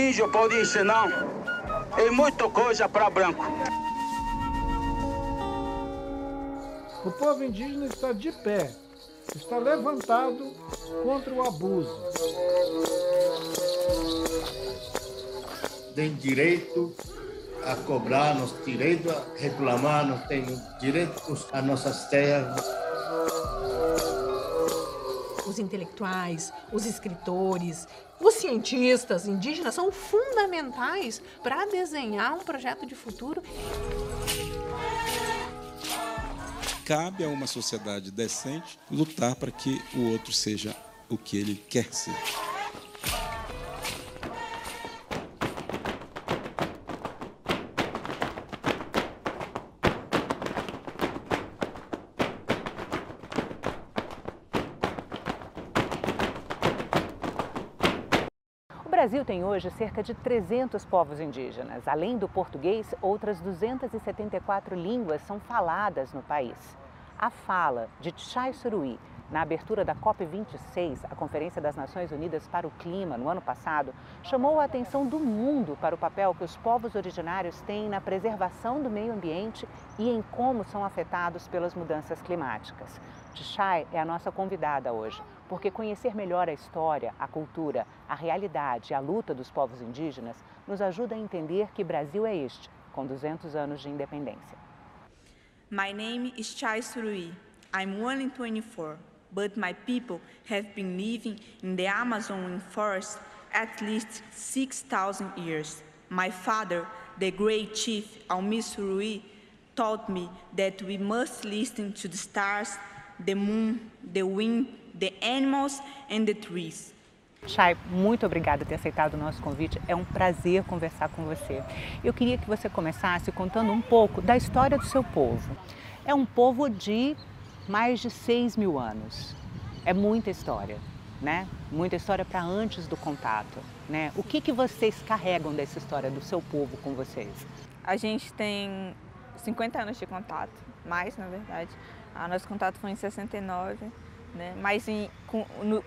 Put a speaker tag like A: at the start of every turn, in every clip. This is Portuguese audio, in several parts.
A: índio pode ensinar em muita coisa para branco.
B: O povo indígena está de pé, está levantado contra o abuso.
C: Tem direito a cobrar, nós direito a reclamar, nós temos direitos às nossas terras.
D: Os intelectuais, os escritores, os cientistas indígenas são fundamentais para desenhar um projeto de futuro.
E: Cabe a uma sociedade decente lutar para que o outro seja o que ele quer ser.
F: O Brasil tem hoje cerca de 300 povos indígenas. Além do português, outras 274 línguas são faladas no país. A fala de Tchai Suruí na abertura da COP26, a Conferência das Nações Unidas para o Clima, no ano passado, chamou a atenção do mundo para o papel que os povos originários têm na preservação do meio ambiente e em como são afetados pelas mudanças climáticas. Tchai é a nossa convidada hoje, porque conhecer melhor a história, a cultura, a realidade e a luta dos povos indígenas nos ajuda a entender que Brasil é este, com 200 anos de independência.
G: My name is Tchai Suruí. I'm 1 in 24, but my people have been living in the Amazon rainforest at least 6,000 years. My father, the great chief Almi Suruí, taught me that we must listen to the stars, the moon, the wind, the animals and the trees.
F: Tchai, muito obrigada por ter aceitado o nosso convite. É um prazer conversar com você. Eu queria que você começasse contando um pouco da história do seu povo. É um povo de mais de 6.000 anos. É muita história, né? Muita história para antes do contato, né? O que vocês carregam dessa história do seu povo com vocês?
H: A gente tem 50 anos de contato, mais na verdade. O nosso contato foi em 69. Né? Mas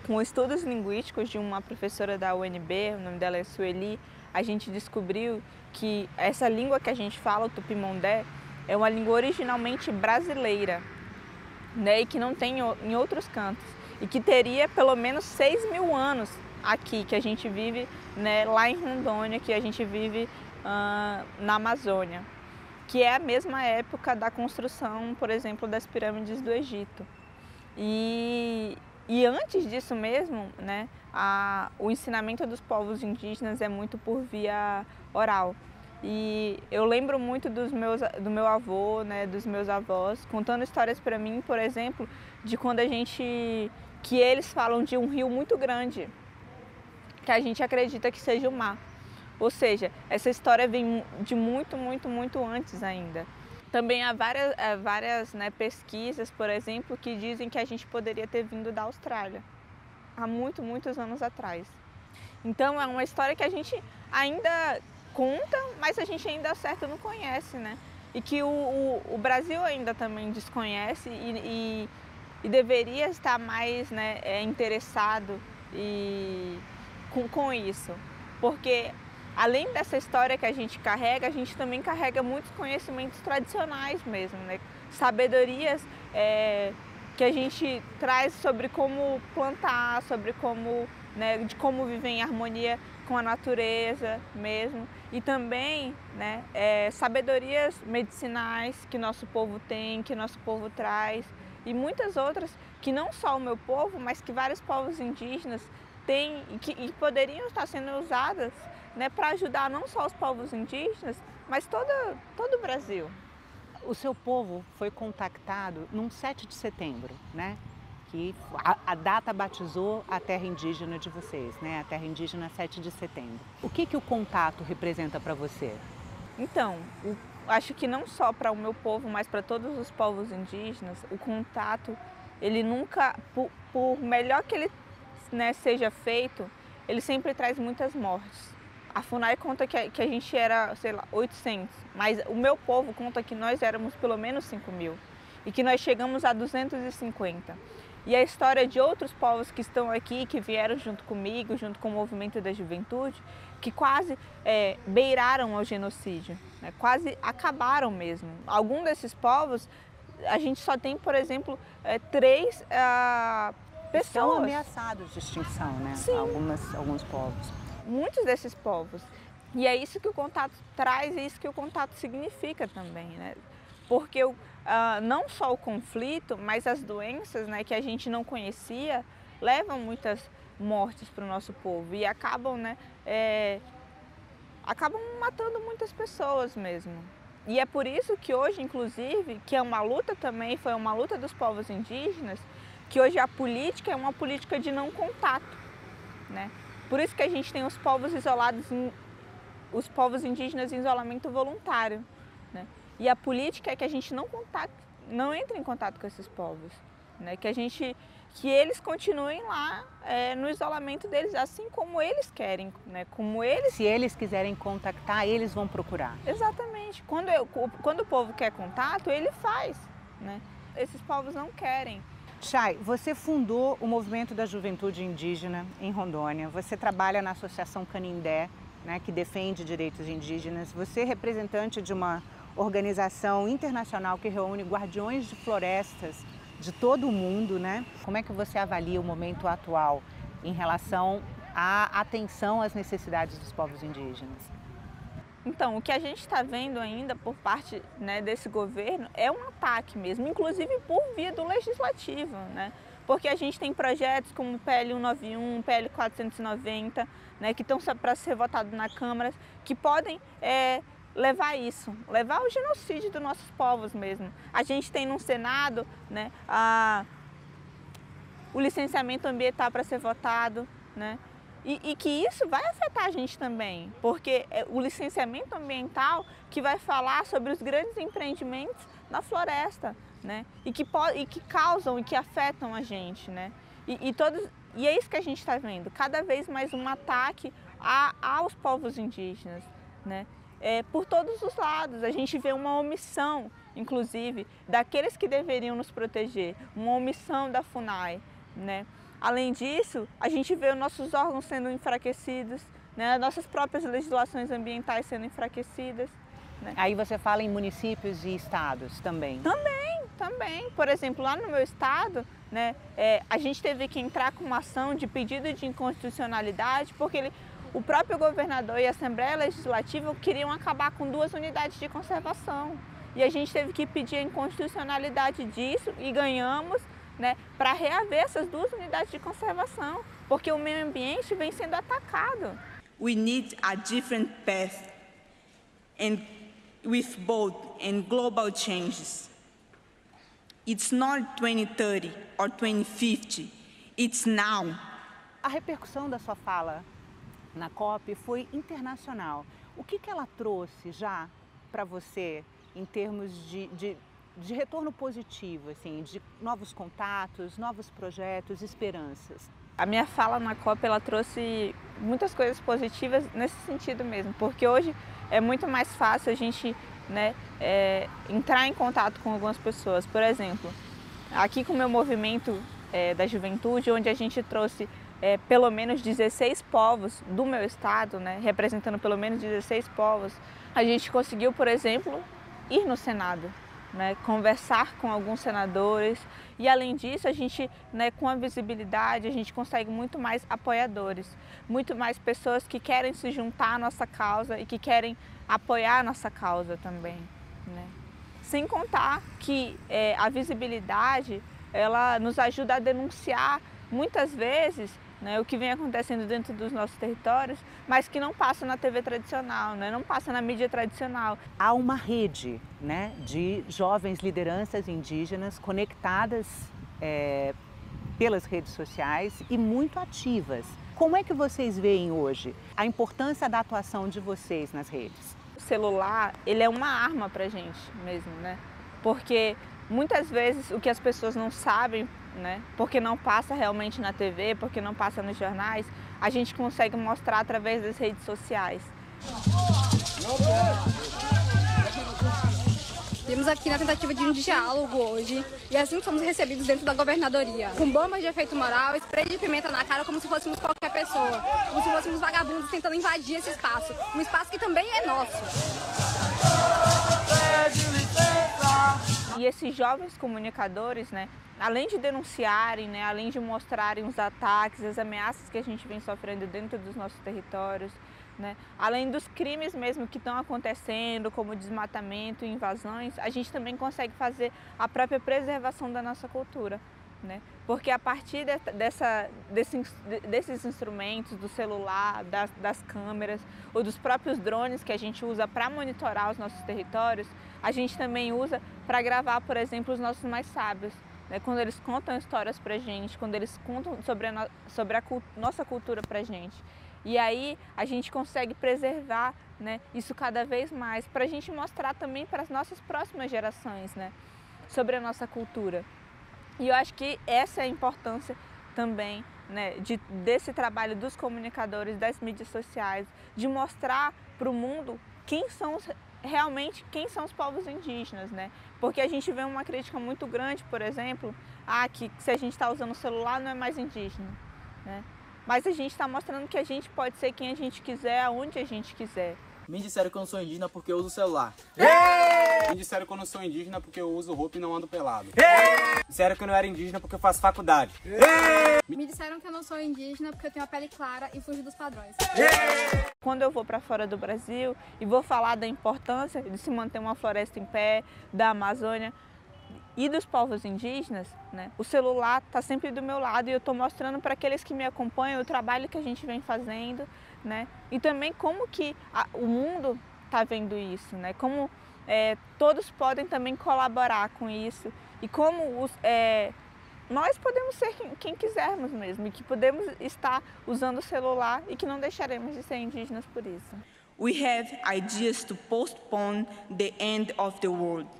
H: com estudos linguísticos de uma professora da UNB, o nome dela é Sueli, a gente descobriu que essa língua que a gente fala, o Tupimondé, é uma língua originalmente brasileira, né? E que não tem em outros cantos. E que teria pelo menos 6.000 anos aqui, que a gente vive, né, lá em Rondônia, que a gente vive na Amazônia, que é a mesma época da construção, por exemplo, das pirâmides do Egito. E antes disso mesmo, né, o ensinamento dos povos indígenas é muito por via oral. E eu lembro muito do meu avô, né, dos meus avós, contando histórias para mim, por exemplo, de quando que eles falam de um rio muito grande, que a gente acredita que seja o mar. Ou seja, essa história vem de muito, muito, muito antes ainda. Também há várias né, pesquisas, por exemplo, que dizem que a gente poderia ter vindo da Austrália, há muitos anos atrás. Então é uma história que a gente ainda conta, mas a gente ainda certo não conhece, né? E que o Brasil ainda também desconhece e deveria estar mais né, interessado com isso. Porque além dessa história que a gente também carrega muitos conhecimentos tradicionais mesmo, né? Sabedorias que a gente traz sobre como plantar, sobre como, né, de como viver em harmonia com a natureza mesmo. E também né, sabedorias medicinais que nosso povo tem, que nosso povo traz. E muitas outras que não só o meu povo, mas que vários povos indígenas têm e poderiam estar sendo usadas né, para ajudar não só os povos indígenas, mas todo o Brasil.
F: O seu povo foi contactado num 7 de setembro, né? Que a data batizou a terra indígena de vocês, né? A terra indígena 7 de setembro. O que o contato representa para você?
H: Então, acho que não só para o meu povo, mas para todos os povos indígenas, o contato, ele nunca, por melhor que ele né, seja feito, ele sempre traz muitas mortes. A FUNAI conta que a gente era, sei lá, 800, mas o meu povo conta que nós éramos pelo menos 5.000 e que nós chegamos a 250. E a história de outros povos que estão aqui, que vieram junto comigo, junto com o movimento da juventude, que quase beiraram ao genocídio, né? Quase acabaram mesmo. Alguns desses povos, a gente só tem, por exemplo, 3 pessoas.
F: Estão ameaçados de extinção, né?
H: Sim.
F: Alguns povos.
H: Muitos desses povos. E é isso que o contato traz, é isso que o contato significa também, né? Porque não só o conflito, mas as doenças, né, que a gente não conhecia, levam muitas mortes para o nosso povo e acabam, né, acabam matando muitas pessoas mesmo. E é por isso que hoje, inclusive, que é uma luta também, foi uma luta dos povos indígenas, que hoje a política é uma política de não contato, né? Por isso que a gente tem os povos isolados, os povos indígenas em isolamento voluntário, né? E a política é que a gente não entre em contato com esses povos, né? Que eles continuem lá no isolamento deles, assim como eles querem, né?
F: Se eles quiserem contactar, eles vão procurar.
H: Exatamente. Quando o povo quer contato, ele faz, né? Esses povos não querem.
F: Chay, você fundou o Movimento da Juventude Indígena em Rondônia. Você trabalha na Associação Canindé, né, que defende direitos indígenas. Você é representante de uma organização internacional que reúne guardiões de florestas de todo o mundo, né? Como é que você avalia o momento atual em relação à atenção às necessidades dos povos indígenas?
H: Então, o que a gente está vendo ainda por parte, né, desse governo é um ataque mesmo, inclusive por via do legislativo, né? Porque a gente tem projetos como o PL 191, PL 490, né, que estão para ser votados na Câmara, que podem levar ao genocídio dos nossos povos mesmo. A gente tem no Senado, né, o licenciamento ambiental para ser votado, né? E que isso vai afetar a gente também, porque é o licenciamento ambiental que vai falar sobre os grandes empreendimentos na floresta, né? E que causam e que afetam a gente, né? E é isso que a gente está vendo, cada vez mais um ataque aos povos indígenas, né? Por todos os lados, a gente vê uma omissão, inclusive, daqueles que deveriam nos proteger, uma omissão da FUNAI, né? Além disso, a gente vê os nossos órgãos sendo enfraquecidos, né? Nossas próprias legislações ambientais sendo enfraquecidas, né?
F: Aí você fala em municípios e estados também?
H: Também. Por exemplo, lá no meu estado, né, a gente teve que entrar com uma ação de pedido de inconstitucionalidade, porque o próprio governador e a Assembleia Legislativa queriam acabar com 2 unidades de conservação. E a gente teve que pedir a inconstitucionalidade disso e ganhamos, né, para reaver essas 2 unidades de conservação, porque o meio ambiente vem sendo atacado.
G: We need a different path and with both and global changes. It's not 2030 or 2050, it's now.
F: A repercussão da sua fala na COP foi internacional. O que ela trouxe já para você em termos de retorno positivo, assim, de novos contatos, novos projetos, esperanças?
H: A minha fala na COP, ela trouxe muitas coisas positivas nesse sentido mesmo, porque hoje é muito mais fácil a gente, né, entrar em contato com algumas pessoas. Por exemplo, aqui com o meu movimento da juventude, onde a gente trouxe pelo menos 16 povos do meu estado, né, representando pelo menos 16 povos, a gente conseguiu, por exemplo, ir no Senado, né, conversar com alguns senadores e, além disso, a gente, né, com a visibilidade, a gente consegue muito mais apoiadores, muito mais pessoas que querem se juntar à nossa causa e que querem apoiar a nossa causa também, né? Sem contar que a visibilidade, ela nos ajuda a denunciar muitas vezes, né, o que vem acontecendo dentro dos nossos territórios, mas que não passa na TV tradicional, né, não passa na mídia tradicional.
F: Há uma rede, né, de jovens lideranças indígenas conectadas pelas redes sociais e muito ativas. Como é que vocês veem hoje a importância da atuação de vocês nas redes?
H: O celular, ele é uma arma pra gente mesmo, né? Porque muitas vezes o que as pessoas não sabem, né, porque não passa realmente na TV, porque não passa nos jornais, a gente consegue mostrar através das redes sociais.
I: Viemos aqui na tentativa de um diálogo hoje e assim somos recebidos dentro da governadoria. Com bombas de efeito moral, spray de pimenta na cara como se fôssemos qualquer pessoa. Como se fôssemos vagabundos tentando invadir esse espaço. Um espaço que também é nosso.
H: E esses jovens comunicadores, né, além de denunciarem, né, além de mostrarem os ataques, as ameaças que a gente vem sofrendo dentro dos nossos territórios, né, além dos crimes mesmo que estão acontecendo, como desmatamento e invasões, a gente também consegue fazer a própria preservação da nossa cultura, né? Porque a partir desses instrumentos, do celular, das câmeras ou dos próprios drones que a gente usa para monitorar os nossos territórios, a gente também usa para gravar, por exemplo, os nossos mais sábios, né? Quando eles contam histórias para a gente, quando eles contam sobre a nossa cultura para a gente. E aí a gente consegue preservar, né, isso cada vez mais, para a gente mostrar também para as nossas próximas gerações, né, sobre a nossa cultura. E eu acho que essa é a importância também, né, desse trabalho dos comunicadores, das mídias sociais, de mostrar para o mundo realmente quem são os povos indígenas, né? Porque a gente vê uma crítica muito grande, por exemplo, que se a gente está usando o celular não é mais indígena, né? Mas a gente está mostrando que a gente pode ser quem a gente quiser, aonde a gente quiser.
J: Me disseram que eu não sou indígena porque eu uso o celular. Me disseram que eu não sou indígena porque eu uso roupa e não ando pelado. Me disseram que eu não era indígena porque eu faço faculdade.
I: Me disseram que eu não sou indígena porque eu tenho a pele clara e fujo dos padrões.
H: Quando eu vou para fora do Brasil e vou falar da importância de se manter uma floresta em pé, da Amazônia e dos povos indígenas, né, o celular está sempre do meu lado e eu estou mostrando para aqueles que me acompanham o trabalho que a gente vem fazendo, né, e também como que o mundo está vendo isso, né, como todos podem também colaborar com isso e como nós podemos ser quem quisermos mesmo e que podemos estar usando o celular e que não deixaremos de ser indígenas por isso.
G: We have ideas to postpone the end of the world.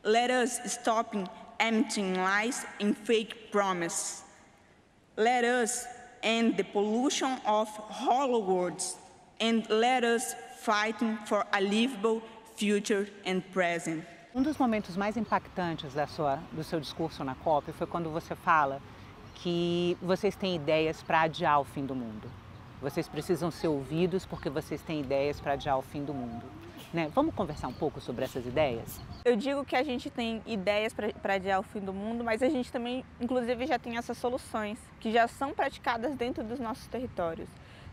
G: Let us stop emptying lies and fake promises. Let us end the pollution of hollow words and let us fight for a livable future and present.
F: Um dos momentos mais impactantes do seu discurso na COP foi quando você fala que vocês têm ideias para adiar o fim do mundo. Vocês precisam ser ouvidos porque vocês têm ideias para adiar o fim do mundo. Né? Vamos conversar um pouco sobre essas ideias?
H: Eu digo que a gente tem ideias para adiar o fim do mundo, mas a gente também, inclusive, já tem essas soluções que já são praticadas dentro dos nossos territórios,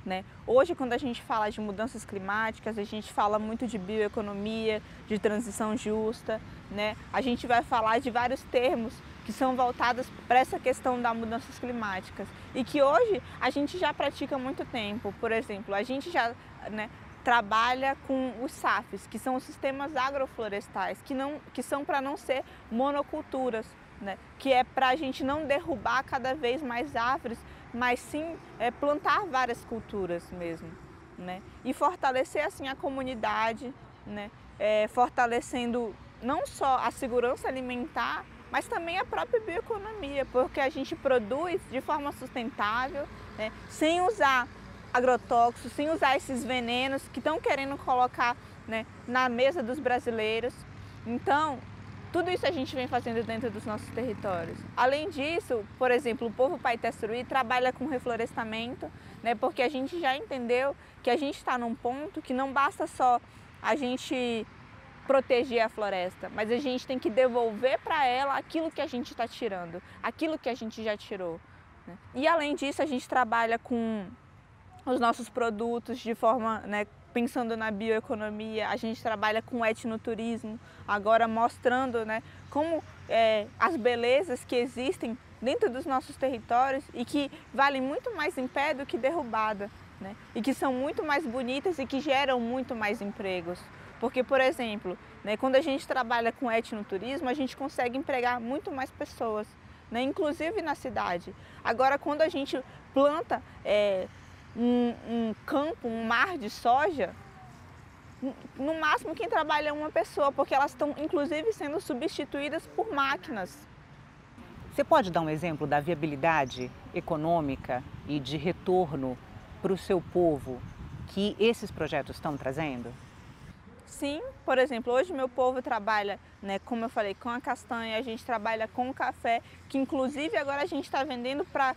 H: né? Hoje, quando a gente fala de mudanças climáticas, a gente fala muito de bioeconomia, de transição justa, né? A gente vai falar de vários termos que são voltados para essa questão das mudanças climáticas e que hoje a gente já pratica há muito tempo. Por exemplo, a gente já, né, trabalha com os SAFs, que são os sistemas agroflorestais, que são para não ser monoculturas, né? Que é para a gente não derrubar cada vez mais árvores, mas sim plantar várias culturas mesmo, né? E fortalecer assim a comunidade, né? Fortalecendo não só a segurança alimentar, mas também a própria bioeconomia, porque a gente produz de forma sustentável, né? Sem usar agrotóxicos, sem usar esses venenos que estão querendo colocar, né, na mesa dos brasileiros. Então, tudo isso a gente vem fazendo dentro dos nossos territórios. Além disso, por exemplo, o povo Paité Suruí trabalha com reflorestamento, né, porque a gente já entendeu que a gente está num ponto que não basta só a gente proteger a floresta, mas a gente tem que devolver para ela aquilo que a gente está tirando, aquilo que a gente já tirou, né? E além disso, a gente trabalha com os nossos produtos de forma, né, pensando na bioeconomia, a gente trabalha com etnoturismo, agora mostrando, né, como as belezas que existem dentro dos nossos territórios e que valem muito mais em pé do que derrubada, né, e que são muito mais bonitas e que geram muito mais empregos. Porque, por exemplo, né, quando a gente trabalha com etnoturismo, a gente consegue empregar muito mais pessoas, né, inclusive na cidade. Agora, quando a gente planta um campo, um mar de soja, no máximo quem trabalha é uma pessoa, porque elas estão inclusive sendo substituídas por máquinas.
F: Você pode dar um exemplo da viabilidade econômica e de retorno para o seu povo que esses projetos estão trazendo?
H: Sim, por exemplo, hoje meu povo trabalha, né, como eu falei, com a castanha, a gente trabalha com o café, que inclusive agora a gente está vendendo para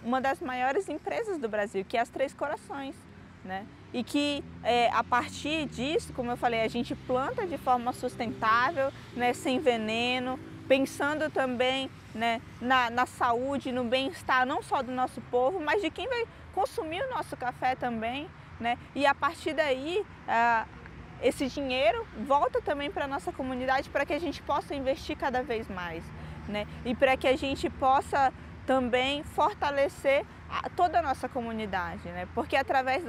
H: uma das maiores empresas do Brasil, que é as Três Corações, né? E que a partir disso, como eu falei, a gente planta de forma sustentável, né, sem veneno, pensando também, né, na saúde, no bem-estar não só do nosso povo, mas de quem vai consumir o nosso café também, né? E a partir daí, esse dinheiro volta também para a nossa comunidade para que a gente possa investir cada vez mais, né? E para que a gente possa também fortalecer toda a nossa comunidade, né? Porque através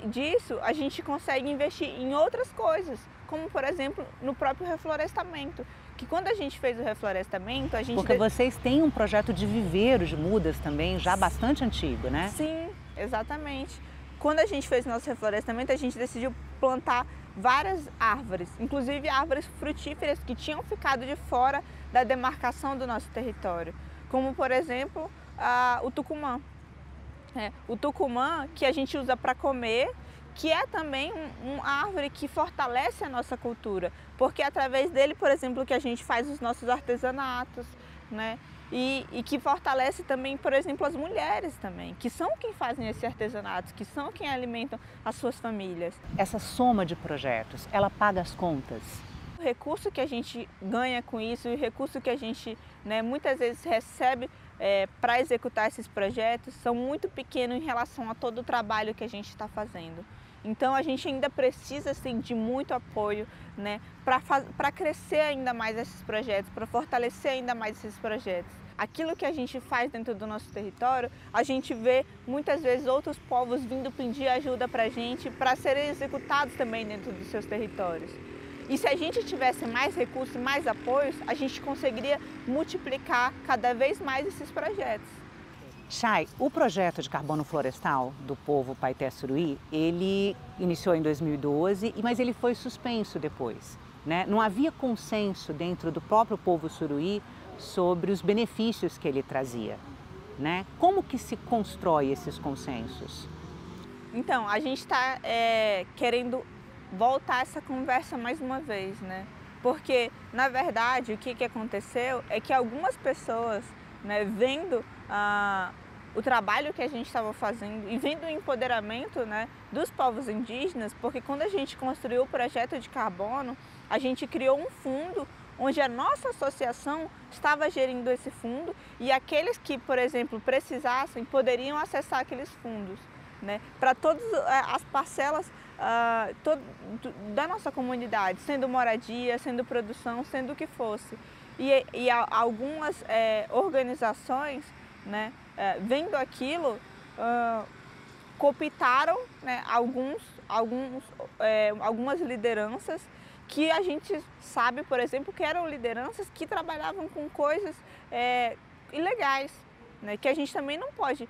H: disso a gente consegue investir em outras coisas, como por exemplo no próprio reflorestamento, que quando a gente fez o reflorestamento, a gente...
F: Porque vocês têm um projeto de viveiro de mudas também, já bastante antigo, né?
H: Sim, exatamente. Quando a gente fez o nosso reflorestamento, a gente decidiu plantar várias árvores, inclusive árvores frutíferas que tinham ficado de fora da demarcação do nosso território, como por exemplo o tucumã. O tucumã que a gente usa para comer, que é também uma árvore que fortalece a nossa cultura, porque é através dele, por exemplo, que a gente faz os nossos artesanatos, né? E que fortalece também, por exemplo, as mulheres também, que são quem fazem esse artesanato, que são quem alimentam as suas famílias.
F: Essa soma de projetos, ela paga as contas?
H: O recurso que a gente ganha com isso, o recurso que a gente, né, muitas vezes recebe para executar esses projetos são muito pequenos em relação a todo o trabalho que a gente está fazendo. Então a gente ainda precisa assim, de muito apoio, né, para crescer ainda mais esses projetos, para fortalecer ainda mais esses projetos. Aquilo que a gente faz dentro do nosso território, a gente vê muitas vezes outros povos vindo pedir ajuda para a gente, para serem executados também dentro dos seus territórios. E se a gente tivesse mais recursos, mais apoios, a gente conseguiria multiplicar cada vez mais esses projetos.
F: Chay, o projeto de carbono florestal do povo Paité Suruí, ele iniciou em 2012, mas ele foi suspenso depois, né? Não havia consenso dentro do próprio povo Suruí sobre os benefícios que ele trazia, né? Como que se constrói esses consensos?
H: Então, a gente está querendo voltar essa conversa mais uma vez, né? Porque, na verdade, o que aconteceu é que algumas pessoas, né, vendo o trabalho que a gente estava fazendo e vendo o empoderamento, né, dos povos indígenas, porque quando a gente construiu o projeto de carbono, a gente criou um fundo onde a nossa associação estava gerindo esse fundo e aqueles que, por exemplo, precisassem, poderiam acessar aqueles fundos, né, para todas as parcelas da nossa comunidade, sendo moradia, sendo produção, sendo o que fosse. E algumas organizações, né, vendo aquilo, cooptaram, né, algumas lideranças que a gente sabe, por exemplo, que eram lideranças que trabalhavam com coisas ilegais, né, que a gente também não pode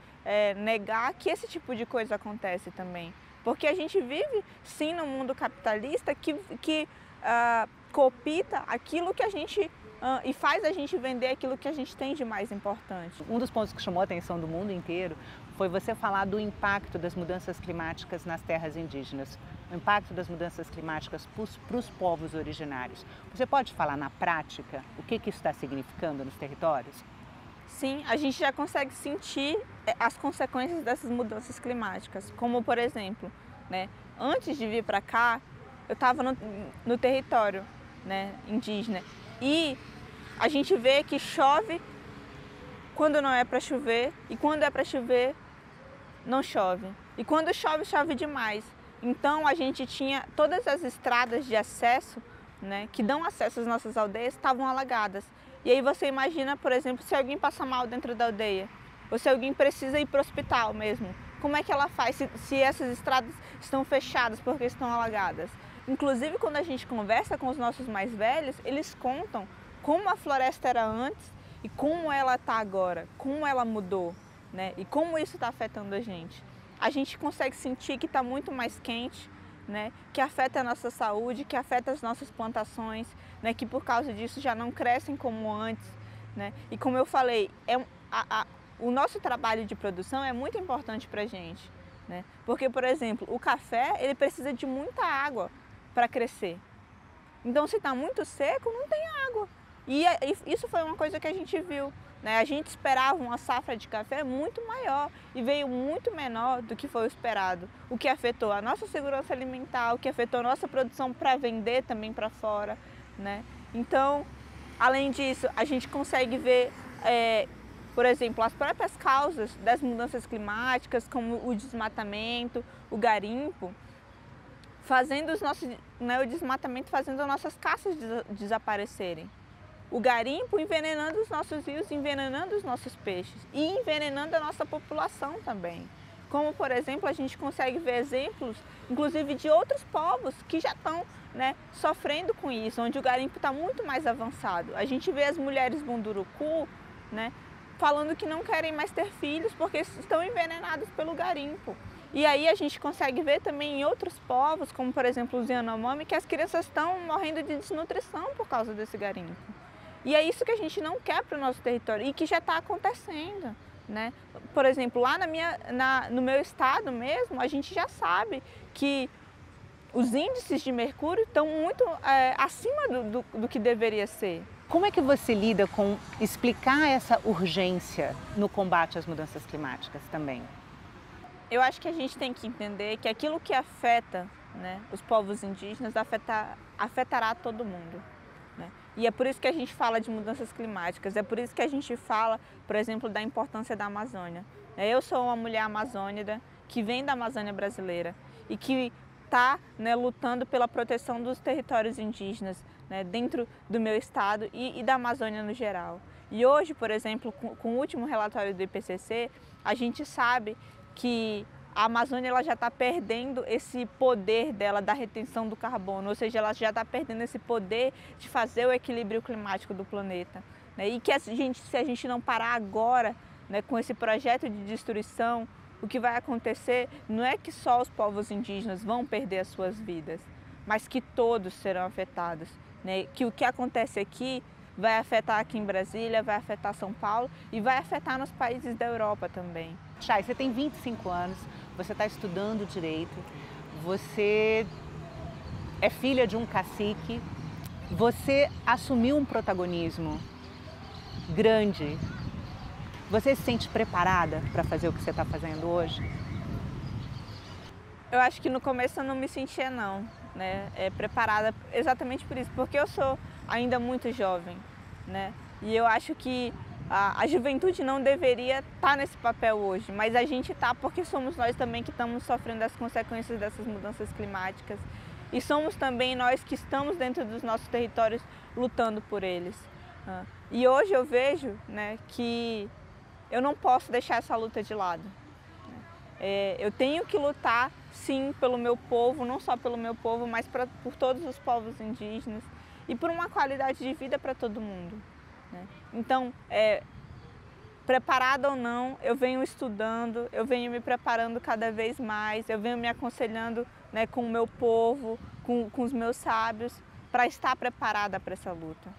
H: negar que esse tipo de coisa acontece também. Porque a gente vive, sim, num mundo capitalista que coopta aquilo que a gente e faz a gente vender aquilo que a gente tem de mais importante.
F: Um dos pontos que chamou a atenção do mundo inteiro foi você falar do impacto das mudanças climáticas nas terras indígenas, o impacto das mudanças climáticas para os povos originários. Você pode falar na prática o que isso está significando nos territórios?
H: Sim, a gente já consegue sentir as consequências dessas mudanças climáticas, como por exemplo, né, antes de vir para cá, eu estava no território, né, indígena e a gente vê que chove quando não é para chover e quando é para chover não chove e quando chove, chove demais. Então a gente tinha todas as estradas de acesso, né, que dão acesso às nossas aldeias estavam alagadas. E aí você imagina, por exemplo, se alguém passa mal dentro da aldeia, ou se alguém precisa ir para o hospital mesmo, como é que ela faz se essas estradas estão fechadas porque estão alagadas? Inclusive, quando a gente conversa com os nossos mais velhos, eles contam como a floresta era antes e como ela está agora, como ela mudou, né? E como isso está afetando a gente. A gente consegue sentir que está muito mais quente, né, que afeta a nossa saúde, que afeta as nossas plantações, né, que por causa disso já não crescem como antes, né? E como eu falei, o nosso trabalho de produção é muito importante para a gente, né? Porque, por exemplo, o café ele precisa de muita água para crescer. Então, se está muito seco, não tem água. E isso foi uma coisa que a gente viu, né? A gente esperava uma safra de café muito maior e veio muito menor do que foi o esperado. O que afetou a nossa segurança alimentar, o que afetou a nossa produção para vender também para fora, né? Então, além disso, a gente consegue ver, por exemplo, as próprias causas das mudanças climáticas, como o desmatamento, o garimpo, fazendo o desmatamento fazendo as nossas caças desaparecerem. O garimpo envenenando os nossos rios, envenenando os nossos peixes e envenenando a nossa população também. Como, por exemplo, a gente consegue ver exemplos, inclusive, de outros povos que já estão, né, sofrendo com isso, onde o garimpo está muito mais avançado. A gente vê as mulheres Munduruku, né, falando que não querem mais ter filhos porque estão envenenados pelo garimpo. E aí a gente consegue ver também em outros povos, como, por exemplo, os Yanomami, que as crianças estão morrendo de desnutrição por causa desse garimpo. E é isso que a gente não quer para o nosso território e que já está acontecendo, né? Por exemplo, lá no meu estado mesmo, a gente já sabe que os índices de mercúrio estão muito acima do que deveria ser.
F: Como é que você lida com explicar essa urgência no combate às mudanças climáticas também?
H: Eu acho que a gente tem que entender que aquilo que afeta, né, os povos indígenas afetará todo mundo, né? E é por isso que a gente fala de mudanças climáticas, é por isso que a gente fala, por exemplo, da importância da Amazônia. Eu sou uma mulher amazônica que vem da Amazônia brasileira e que está, né, lutando pela proteção dos territórios indígenas, né, dentro do meu estado e da Amazônia no geral. E hoje, por exemplo, com o último relatório do IPCC, a gente sabe que a Amazônia ela já está perdendo esse poder dela da retenção do carbono, ou seja, ela já está perdendo esse poder de fazer o equilíbrio climático do planeta, né? E que se a gente não parar agora, né, com esse projeto de destruição, o que vai acontecer não é que só os povos indígenas vão perder as suas vidas, mas que todos serão afetados, né? Que o que acontece aqui vai afetar aqui em Brasília, vai afetar São Paulo e vai afetar nos países da Europa também.
F: Chay, você tem 25 anos, você está estudando Direito, você é filha de um cacique, você assumiu um protagonismo grande. Você se sente preparada para fazer o que você está fazendo hoje?
H: Eu acho que no começo eu não me sentia não, né? Preparada exatamente por isso, porque eu sou ainda muito jovem, né? E eu acho que a juventude não deveria estar nesse papel hoje, mas a gente está porque somos nós também que estamos sofrendo as consequências dessas mudanças climáticas e somos também nós que estamos dentro dos nossos territórios lutando por eles. E hoje eu vejo, né, que eu não posso deixar essa luta de lado. Eu tenho que lutar, sim, pelo meu povo, não só pelo meu povo, mas por todos os povos indígenas e por uma qualidade de vida para todo mundo, né? Então, preparada ou não, eu venho estudando, eu venho me preparando cada vez mais, eu venho me aconselhando, né, com o meu povo, com os meus sábios, para estar preparada para essa luta.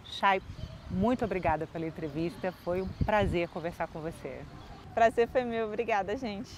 F: Chay, muito obrigada pela entrevista, foi um prazer conversar com você.
H: Prazer foi meu, obrigada, gente.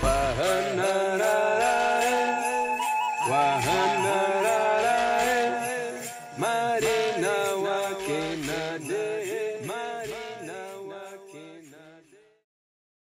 K: Pahana